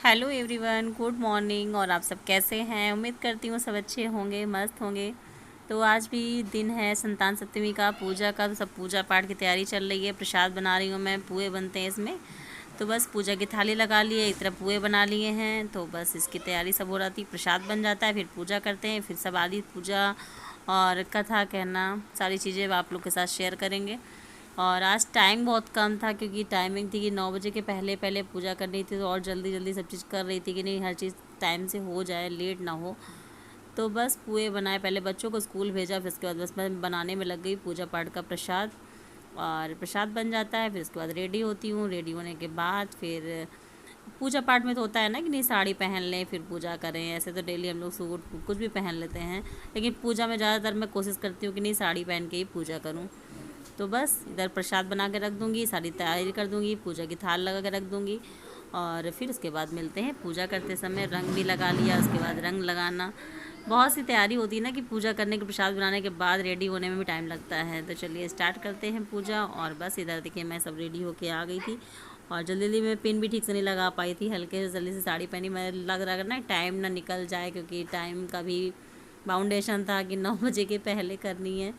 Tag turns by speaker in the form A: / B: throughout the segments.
A: Hello everyone, good morning. और आप सब कैसे हैं? उम्मीद करती हूँ सब अच्छे होंगे, मस्त होंगे। तो आज भी दिन है संतान सप्तमी का, पूजा का। तो सब पूजा पाठ की तैयारी चल रही है। प्रसाद बना रही हूँ मैं, पुए बनते हैं इसमें। तो बस पूजा की थाली लगा ली है, एक तरफ पुए बना लिए हैं। तो बस इसकी तैयारी सब हो रही थी। प्रसाद बन जाता है, फिर पूजा करते हैं, फिर सब आदि पूजा और कथा कहना सारी चीज़ें आप लोग के साथ शेयर करेंगे। और आज टाइम बहुत कम था, क्योंकि टाइमिंग थी कि 9 बजे के पहले पहले पूजा करनी थी। तो और जल्दी जल्दी सब चीज़ कर रही थी कि नहीं, हर चीज़ टाइम से हो जाए, लेट ना हो। तो बस पुए बनाए, पहले बच्चों को स्कूल भेजा, फिर उसके बाद बस मैं बनाने में लग गई पूजा पाठ का प्रसाद। और प्रसाद बन जाता है, फिर उसके बाद रेडी होती हूँ। रेडी होने के बाद फिर पूजा पाठ में तो होता है ना कि नहीं, साड़ी पहन लें फिर पूजा करें। ऐसे तो डेली हम लोग सूट कुछ भी पहन लेते हैं, लेकिन पूजा में ज़्यादातर मैं कोशिश करती हूँ कि नहीं, साड़ी पहन के ही पूजा करूँ। तो बस इधर प्रसाद बना के रख दूँगी, सारी तैयारी कर दूँगी, पूजा की थाल लगा के रख दूँगी। और फिर उसके बाद मिलते हैं। पूजा करते समय रंग भी लगा लिया, उसके बाद रंग लगाना, बहुत सी तैयारी होती है ना कि पूजा करने के, प्रसाद बनाने के बाद रेडी होने में भी टाइम लगता है। तो चलिए स्टार्ट करते हैं पूजा। और बस इधर देखिए मैं सब रेडी होके आ गई थी। और जल्दी जल्दी में पिन भी ठीक से नहीं लगा पाई थी, हल्के से जल्दी से साड़ी पहनी। मैं लग रहा है ना टाइम ना निकल जाए, क्योंकि टाइम का भी बाउंडेशन था कि 9 बजे के पहले करनी है।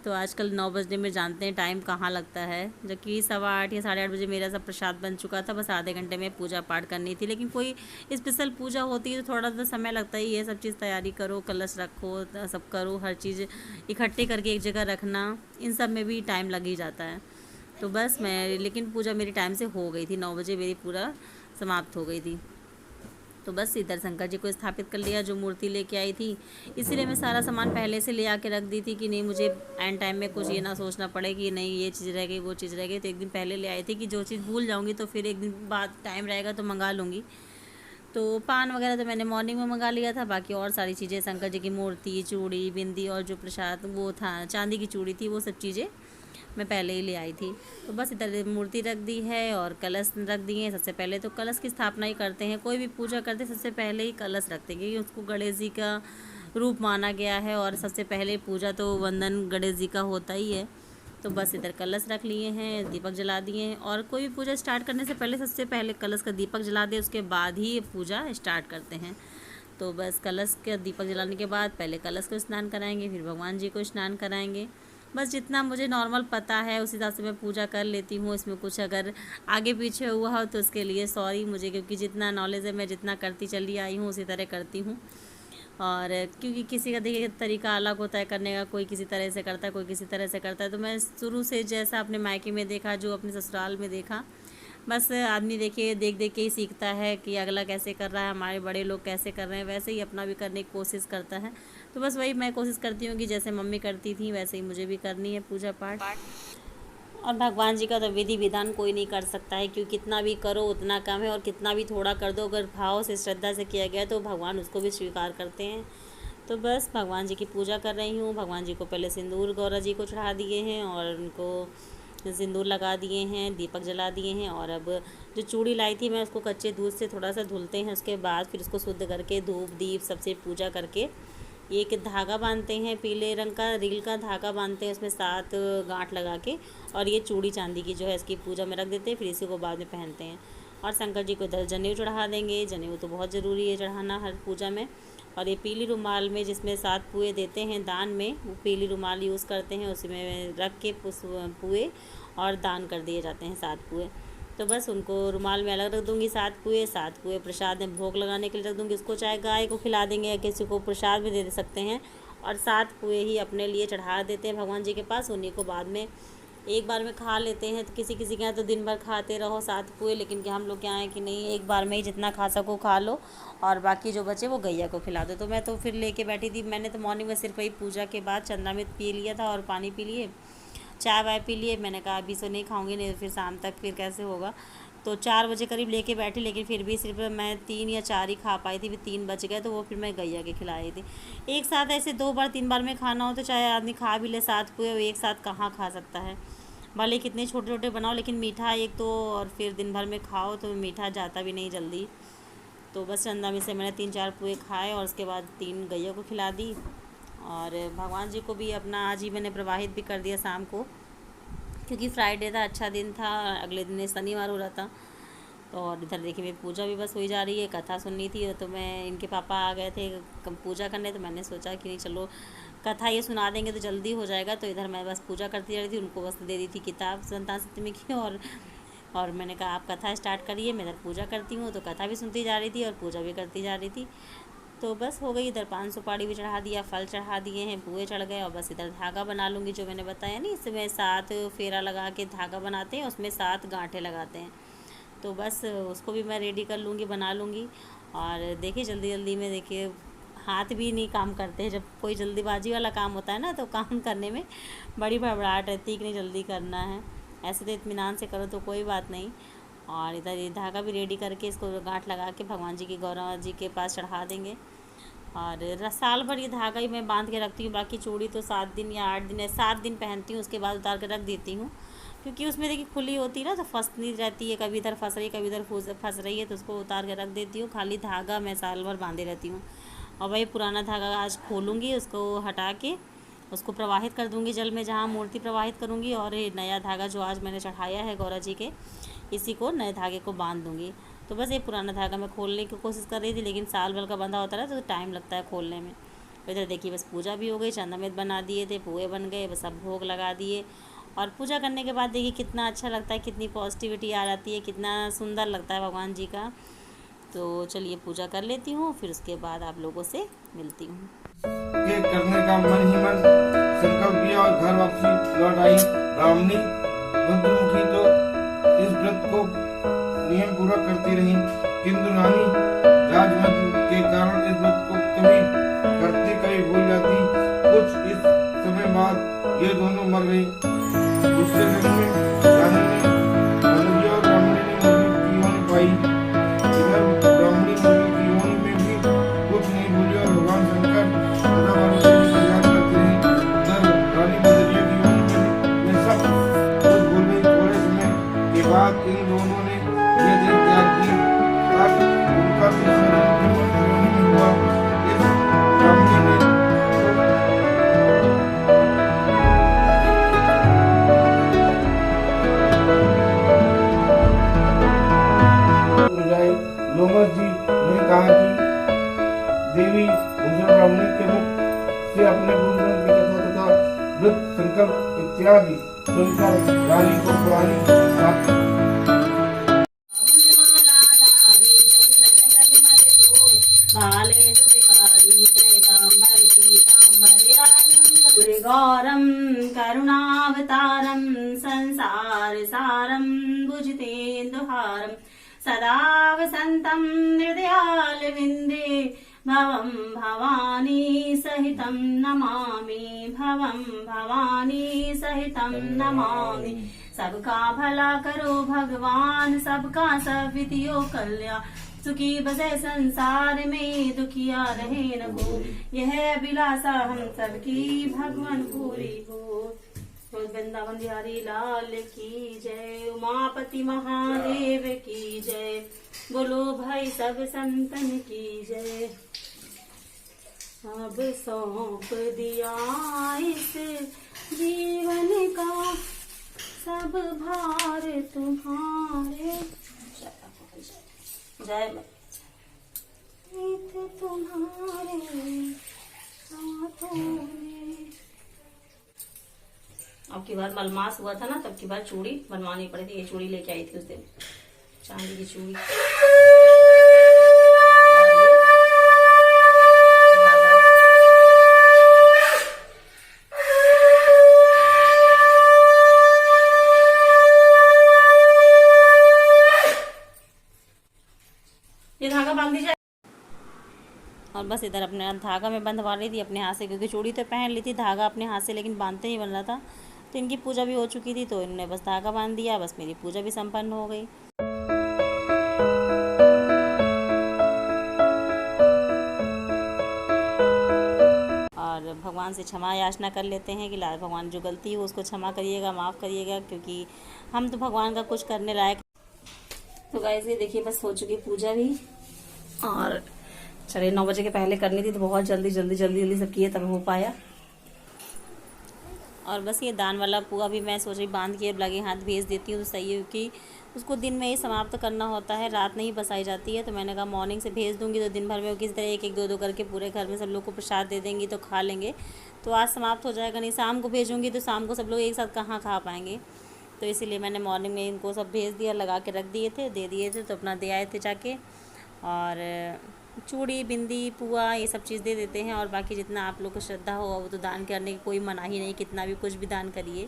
A: तो आजकल 9 बजने में जानते हैं टाइम कहाँ लगता है, जबकि 8:15 या 8:30 बजे मेरा सब प्रसाद बन चुका था। बस आधे घंटे में पूजा पाठ करनी थी। लेकिन कोई स्पेशल पूजा होती है तो थोड़ा सा समय लगता है। ये सब चीज़ तैयारी करो, कलश रखो, सब करो, हर चीज़ इकट्ठे करके एक जगह रखना, इन सब में भी टाइम लग ही जाता है। तो बस मैं, लेकिन पूजा मेरी टाइम से हो गई थी, 9 बजे मेरी पूरा समाप्त हो गई थी। तो बस इधर शंकर जी को स्थापित कर लिया, जो मूर्ति लेके आई थी। इसीलिए मैं सारा सामान पहले से ले आके रख दी थी कि नहीं, मुझे एंड टाइम में कुछ ये ना सोचना पड़े कि नहीं ये चीज़ रह गई, वो चीज़ रह गई। तो एक दिन पहले ले आई थी कि जो चीज़ भूल जाऊँगी तो फिर एक दिन बाद टाइम रहेगा तो मंगा लूँगी। तो पान वगैरह तो मैंने मॉर्निंग में मंगा लिया था। बाकी और सारी चीज़ें, शंकर जी की मूर्ति, चूड़ी, बिंदी और जो प्रसाद वो था, चांदी की चूड़ी थी, वो सब चीज़ें मैं पहले ही ले आई थी। तो बस इधर मूर्ति रख दी है और कलश रख दिए। सबसे पहले तो कलश की स्थापना ही करते हैं, कोई भी पूजा करते सबसे पहले ही कलश रखते हैं, क्योंकि उसको गणेश जी का रूप माना गया है। और सबसे पहले पूजा तो वंदन गणेश जी का होता ही है। तो बस इधर कलश रख लिए हैं, दीपक जला दिए हैं। और कोई भी पूजा स्टार्ट करने से पहले सबसे पहले कलश का दीपक जला दे, उसके बाद ही पूजा स्टार्ट करते हैं। तो बस कलश के दीपक जलाने के बाद पहले कलश को स्नान कराएंगे, फिर भगवान जी को स्नान कराएंगे। बस जितना मुझे नॉर्मल पता है उस हिसाब से मैं पूजा कर लेती हूँ। इसमें कुछ अगर आगे पीछे हुआ हो तो उसके लिए सॉरी मुझे, क्योंकि जितना नॉलेज है मैं जितना करती चली आई हूँ उसी तरह करती हूँ। और क्योंकि किसी का देखिए तरीका अलग होता है करने का, कोई किसी तरह से करता है, कोई किसी तरह से करता है। तो मैं शुरू से जैसा अपने मायके में देखा, जो अपने ससुराल में देखा, बस आदमी देखिए देख देख के ही सीखता है कि अगला कैसे कर रहा है, हमारे बड़े लोग कैसे कर रहे हैं, वैसे ही अपना भी करने की कोशिश करता है। तो बस वही मैं कोशिश करती हूँ कि जैसे मम्मी करती थी वैसे ही मुझे भी करनी है पूजा पाठ। और भगवान जी का तो विधि विधान कोई नहीं कर सकता है, क्योंकि कितना भी करो उतना कम है, और कितना भी थोड़ा कर दो अगर भाव से श्रद्धा से किया गया तो भगवान उसको भी स्वीकार करते हैं। तो बस भगवान जी की पूजा कर रही हूँ। भगवान जी को पहले सिंदूर गौरा जी को चढ़ा दिए हैं और उनको सिंदूर लगा दिए हैं, दीपक जला दिए हैं। और अब जो चूड़ी लाई थी मैं उसको कच्चे दूध से थोड़ा सा धुलते हैं, उसके बाद फिर उसको शुद्ध करके धूप दीप सबसे पूजा करके एक धागा बांधते हैं, पीले रंग का रील का धागा बांधते हैं, उसमें 7 गांठ लगा के। और ये चूड़ी चांदी की जो है इसकी पूजा में रख देते हैं, फिर इसी को बाद में पहनते हैं। और शंकर जी को इधर जनेऊ चढ़ा देंगे। जनेऊ तो बहुत ज़रूरी है चढ़ाना हर पूजा में। और ये पीली रुमाल में जिसमें 7 पुए देते हैं दान में, वो पीली रुमाल यूज़ करते हैं, उसमें रख के पुए और दान कर दिए जाते हैं 7 पुए। तो बस उनको रुमाल में अलग रख दूँगी। 7 पुए प्रसाद में भोग लगाने के लिए रख दूँगी। उसको चाहे गाय को खिला देंगे या किसी को प्रसाद भी दे सकते हैं। और 7 पुए ही अपने लिए चढ़ा देते हैं भगवान जी के पास, उन्हीं को बाद में एक बार में खा लेते हैं। तो किसी किसी के यहाँ तो दिन भर खाते रहो 7 पुए, लेकिन कि हम लोग क्या है कि नहीं, एक बार में ही जितना खा सको खा लो, और बाकी जो बचे वो गैया को खिला दो। तो मैं तो फिर लेके बैठी थी। मैंने तो मॉर्निंग में सिर्फ वही पूजा के बाद चंद्रामृत पी लिया था और पानी पी लिए, चाय वाय पी लिए। मैंने कहा अभी से नहीं खाऊंगी, नहीं तो फिर शाम तक फिर कैसे होगा। तो 4 बजे करीब लेके बैठी, लेकिन फिर भी सिर्फ मैं 3 या 4 ही खा पाई थी, फिर 3 बच गए तो वो फिर मैं गैया के खिलाई थी। एक साथ ऐसे 2 बार 3 बार में खाना हो तो चाहे आदमी खा भी ले 7 पुए, एक साथ कहाँ खा सकता है। भले कितने छोटे छोटे बनाओ, लेकिन मीठा एक तो, और फिर दिन भर में खाओ तो मीठा जाता भी नहीं जल्दी। तो बस चंदा में से मैंने 3-4 पुए खाए और उसके बाद 3 गैया को खिला दी। और भगवान जी को भी अपना आज ही मैंने प्रवाहित भी कर दिया शाम को, क्योंकि फ्राइडे था, अच्छा दिन था, अगले दिन शनिवार हो रहा था। और इधर देखिए मेरी पूजा भी बस हो ही जा रही है। कथा सुननी थी तो मैं, इनके पापा आ गए थे पूजा करने, तो मैंने सोचा कि नहीं चलो कथा ये सुना देंगे तो जल्दी हो जाएगा। तो इधर मैं बस पूजा करती जा रही थी, उनको बस दे दी थी किताब संतान सप्तमी की, और मैंने कहा आप कथा स्टार्ट करिए, मैं इधर पूजा करती हूँ। तो कथा भी सुनती जा रही थी और पूजा भी करती जा रही थी। तो बस हो गई। इधर 5 सुपारी भी चढ़ा दिया, फल चढ़ा दिए हैं, पुए चढ़ गए, और बस इधर धागा बना लूँगी, जो मैंने बताया नहीं, इसमें 7 फेरा लगा के धागा बनाते हैं, उसमें 7 गांठें लगाते हैं। तो बस उसको भी मैं रेडी कर लूँगी, बना लूँगी। और देखिए जल्दी जल्दी में, देखिए हाथ भी नहीं काम करते हैं। जब कोई जल्दीबाजी वाला काम होता है ना, तो काम करने में बड़ी भड़बड़ाहट रहती है कि नहीं जल्दी करना है। ऐसे तो इत्मीनान से करो तो कोई बात नहीं। और इधर ये धागा भी रेडी करके इसको गांठ लगा के भगवान जी की, गौरा जी के पास चढ़ा देंगे। और साल भर ये धागा ही मैं बांध के रखती हूँ। बाकी चूड़ी तो 7 दिन या 8 दिन, 7 दिन पहनती हूँ, उसके बाद उतार कर रख देती हूँ, क्योंकि उसमें देखिए खुली होती है ना, तो फंस नहीं रहती है, कभी इधर फंस रही है कभी इधर फंस रही है, तो उसको उतार के रख देती हूँ। खाली धागा मैं साल भर बांधे रहती हूँ। और वही पुराना धागा आज खोलूँगी, उसको हटा के उसको प्रवाहित कर दूँगी जल में, जहाँ मूर्ति प्रवाहित करूँगी। और ये नया धागा जो आज मैंने चढ़ाया है गौरा जी के, इसी को, नए धागे को बांध दूँगी। तो बस ये पुराना धागा मैं खोलने की कोशिश कर रही थी, लेकिन साल भर का बंधा होता है तो टाइम लगता है खोलने में। तो इधर देखिए बस पूजा भी हो गई, चंदामृत बना दिए थे, पुए बन गए, बस अब भोग लगा दिए। और पूजा करने के बाद देखिए कितना अच्छा लगता है, कितनी पॉजिटिविटी आ जाती है, कितना सुंदर लगता है भगवान जी का। तो चलिए पूजा कर लेती हूँ, फिर उसके बाद आप लोगों से मिलती हूँ।
B: के करने का मन ही मन संकल्प किया और घर वापसी लौट आई ब्राह्मणी रुद्रमुखी। तो इस व्रत को नियम पूर्वक करती रही, किंतु रानी राजमंत्र के कारण इस व्रत को कभी करती कभी भूल जाती। कुछ इस समय बाद ये दोनों मर गई। दूसरे दिन में रानी ने मनुष्य और ब्राह्मणी ने मुर्गी की योनि पाई। इधर ब्राह्मणी मुर्गी की योनि में भी कुछ नहीं भूली और भगवान शंकर सदाबहार से कल्याण करती रही। उधर रानी मदरिया की योनि में सब कुछ भूल गई। थोड़े समय के बाद इन दोनों ने ये दिन त्याग की। तब उनका तीसरा जन्म योनि में हुआ। इस ब्राह्मणी ने लोमस जी ने कहा कि देवी भूषण ब्राह्मणी के मुख से अपने गुरुजन की कथा तथा व्रत संकल्प इत्यादि सुनकर रानी को पुरानी बात
A: गौरम करुणावतारम संसार सारम भुजतेन्दुहारम सदा वसन्तं हृदयालविन्दे भवं भवानी सहितं नमामि, भवं भवानी सहितं नमामि। सबका भला करो भगवान, सबका सद्वितियो कल्याण, सुखी बसे संसार में दुखिया रहे न को, यह अभिलाषा हम सबकी भगवान पूरी हो। वृंदावन बिहारी लाल की जय, उमापति महादेव की जय, बोलो भाई सब संतन की जय। अब सौंप दिया इस जीवन का सब भार तुम्हारे, जय तुम्हारे हाथों में। अब की बार मलमास हुआ था ना, तब की बार चूड़ी बनवानी पड़ी थी। ये चूड़ी लेके आई थी उस दिन, चांदी की चूड़ी। ये धागा बांध दीजिए। और बस इधर अपने धागा में बंधवा रही थी अपने हाथ से, क्योंकि चूड़ी तो पहन ली थी, धागा अपने हाथ से लेकिन बांधते ही बन रहा था। तो इनकी पूजा भी हो चुकी थी, तो इन्होंने बस धागा बांध दिया, बस मेरी पूजा भी संपन्न हो गई। और भगवान से क्षमा याचना कर लेते हैं कि लाल भगवान जो गलती हो उसको क्षमा करिएगा, माफ़ करिएगा, क्योंकि हम तो भगवान का कुछ करने लायक। तो गाइस ये देखिए बस हो चुकी पूजा भी, और चलिए 9 बजे के पहले करनी थी, तो बहुत जल्दी सब किए तब हो पाया। और बस ये दान वाला पुआ भी मैं सोच रही बांध के लगे हाथ भेज देती हूँ तो सही है, क्योंकि उसको दिन में ही समाप्त करना होता है, रात नहीं बसाई जाती है। तो मैंने कहा मॉर्निंग से भेज दूँगी तो दिन भर में वो किसी तरह एक एक दो दो करके पूरे घर में सब लोग को प्रसाद दे देंगी तो खा लेंगे। तो आज समाप्त हो जाएगा, नहीं शाम को भेजूँगी तो शाम को सब लोग एक साथ कहाँ खा पाएंगे। तो इसीलिए मैंने मॉर्निंग में इनको सब भेज दिया, लगा के रख दिए थे, दे दिए थे, तो अपना दे आए थे जाके। और चूड़ी, बिंदी, पुआ ये सब चीज़ दे देते हैं। और बाकी जितना आप लोग को श्रद्धा हो वो तो दान करने की कोई मनाही नहीं, कितना भी कुछ भी दान करिए।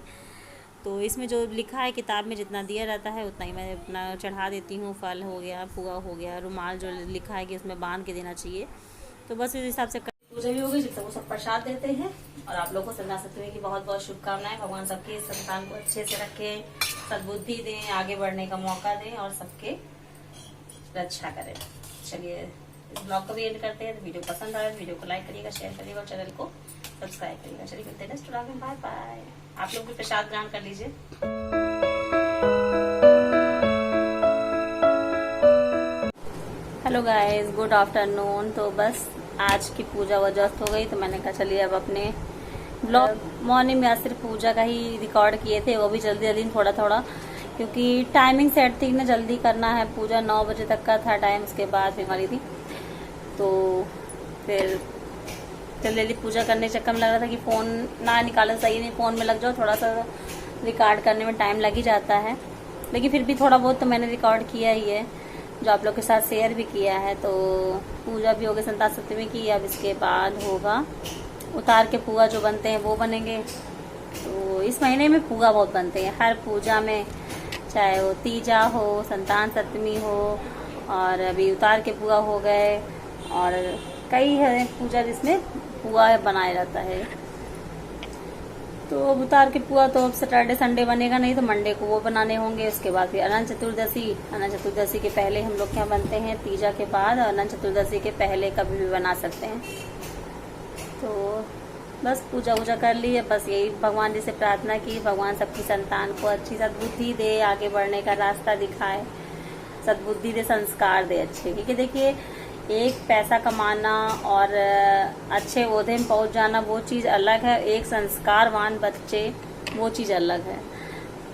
A: तो इसमें जो लिखा है किताब में जितना दिया रहता है उतना ही मैं अपना चढ़ा देती हूँ। फल हो गया, पुआ हो गया, रुमाल जो लिखा है कि उसमें बांध के देना चाहिए। तो बस इस हिसाब से पूजा भी हो गई, जितना वो सब प्रसाद देते हैं। और आप लोग को संतान सप्तमी की बहुत बहुत शुभकामनाएं। भगवान सबके संतान को अच्छे से रखे, सद्बुद्धि दें, आगे बढ़ने का मौका दें और सबके रक्षा करें। चलिए इस ब्लॉग को भी एंड करते हैं। तो वीडियो पसंद आए तो वीडियो को लाइक करिएगा, शेयर करिएगा और चैनल को सब्सक्राइब करिएगा। चलिए मिलते हैं नेक्स्ट ब्लॉग में। Bye bye. आप लोग भी प्रसाद ग्रहण कर लीजिए। Hello guys, good afternoon. तो बस आज की पूजा वजह हो गई तो मैंने कहा चलिए अब अपने ब्लॉग मॉर्निंग में आज सिर्फ पूजा का ही रिकॉर्ड किए थे, वो भी जल्दी जल्दी थोड़ा थोड़ा, क्योंकि टाइमिंग सेट थी ना, जल्दी करना है। पूजा 9 बजे तक का था टाइम, उसके बाद बीमारी थी तो फिर जल्दी पूजा करने चक्कर में लग रहा था कि फ़ोन ना निकाले सही नहीं, फ़ोन में लग जाओ, थोड़ा सा रिकॉर्ड करने में टाइम लग ही जाता है। लेकिन फिर भी थोड़ा बहुत तो मैंने रिकॉर्ड किया ही है, जो आप लोग के साथ शेयर भी किया है। तो पूजा भी हो गई संतान सप्तमी की। अब इसके बाद होगा उतार के पुआ जो बनते हैं वो बनेंगे। तो इस महीने में पुआ बहुत बनते हैं हर पूजा में, चाहे वो तीजा हो, संतान सप्तमी हो, और अभी उतार के पुआ हो गए, और कई है पूजा जिसमें पुआ बनाया जाता है। तो अब उतार के पुआ तो अब सैटरडे संडे बनेगा, नहीं तो मंडे को वो बनाने होंगे। उसके बाद फिर अनंत चतुर्दशी, अनंत चतुर्दशी के पहले हम लोग क्या बनते हैं, तीजा के बाद, अनंत चतुर्दशी के पहले कभी भी बना सकते हैं। तो बस पूजा वूजा कर ली है। बस यही भगवान जी से प्रार्थना की, भगवान सबकी संतान को अच्छी सद्बुद्धि दे, आगे बढ़ने का रास्ता दिखाए, सद्बुद्धि दे, संस्कार दे अच्छे। क्योंकि देखिए एक पैसा कमाना और अच्छे ओहदे में पहुंच जाना वो चीज़ अलग है, एक संस्कारवान बच्चे वो चीज़ अलग है।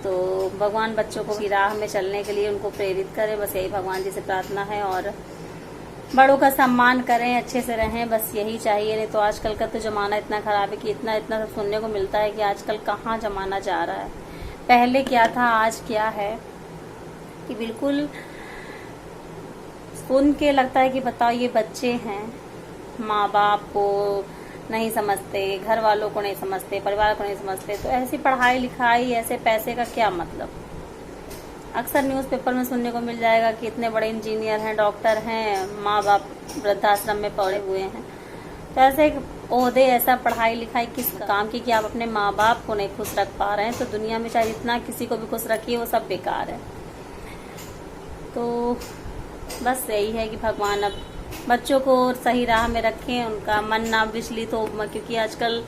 A: तो भगवान बच्चों को की राह में चलने के लिए उनको प्रेरित करे, बस यही भगवान जी से प्रार्थना है। और बड़ों का सम्मान करें, अच्छे से रहें, बस यही चाहिए। नहीं तो आजकल का तो ज़माना इतना ख़राब है कि इतना इतना सब सुनने को मिलता है कि आजकल कहाँ ज़माना जा रहा है। पहले क्या था आज क्या है कि बिल्कुल सुन के लगता है कि बताओ ये बच्चे हैं, माँ बाप को नहीं समझते, घर वालों को नहीं समझते, परिवार को नहीं समझते। तो ऐसी पढ़ाई लिखाई, ऐसे पैसे का क्या मतलब। अक्सर न्यूज़पेपर में सुनने को मिल जाएगा कि इतने बड़े इंजीनियर हैं, डॉक्टर हैं, माँ बाप वृद्धाश्रम में पड़े हुए हैं। तो ऐसे ओहदे, ऐसा पढ़ाई लिखाई किस काम की कि आप अपने माँ बाप को नहीं खुश रख पा रहे हैं। तो दुनिया में चाहे जितना किसी को भी खुश रखिए वो सब बेकार है। तो बस यही है कि भगवान अब बच्चों को सही राह में रखें, उनका मन ना विचलित हो, क्योंकि आजकल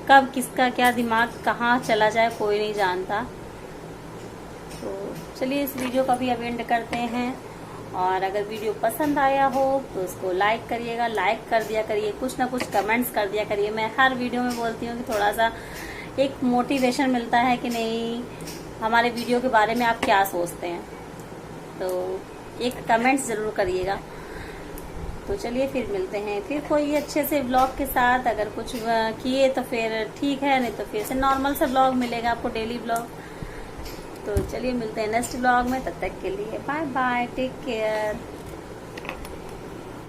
A: कब किसका क्या दिमाग कहाँ चला जाए कोई नहीं जानता। तो चलिए इस वीडियो का भी अब एंड करते हैं। और अगर वीडियो पसंद आया हो तो उसको लाइक करिएगा, लाइक कर दिया करिए, कुछ ना कुछ कमेंट्स कर दिया करिए। मैं हर वीडियो में बोलती हूँ कि थोड़ा सा एक मोटिवेशन मिलता है कि नहीं हमारे वीडियो के बारे में आप क्या सोचते हैं। तो एक कमेंट्स ज़रूर करिएगा। तो चलिए फिर मिलते हैं फिर कोई अच्छे से ब्लॉग के साथ। अगर कुछ किए तो फिर ठीक है, नहीं तो फिर से नॉर्मल सा ब्लॉग मिलेगा आपको, डेली ब्लॉग। तो चलिए मिलते हैं नेक्स्ट ब्लॉग में, तब तक के लिए बाय बाय, टेक केयर।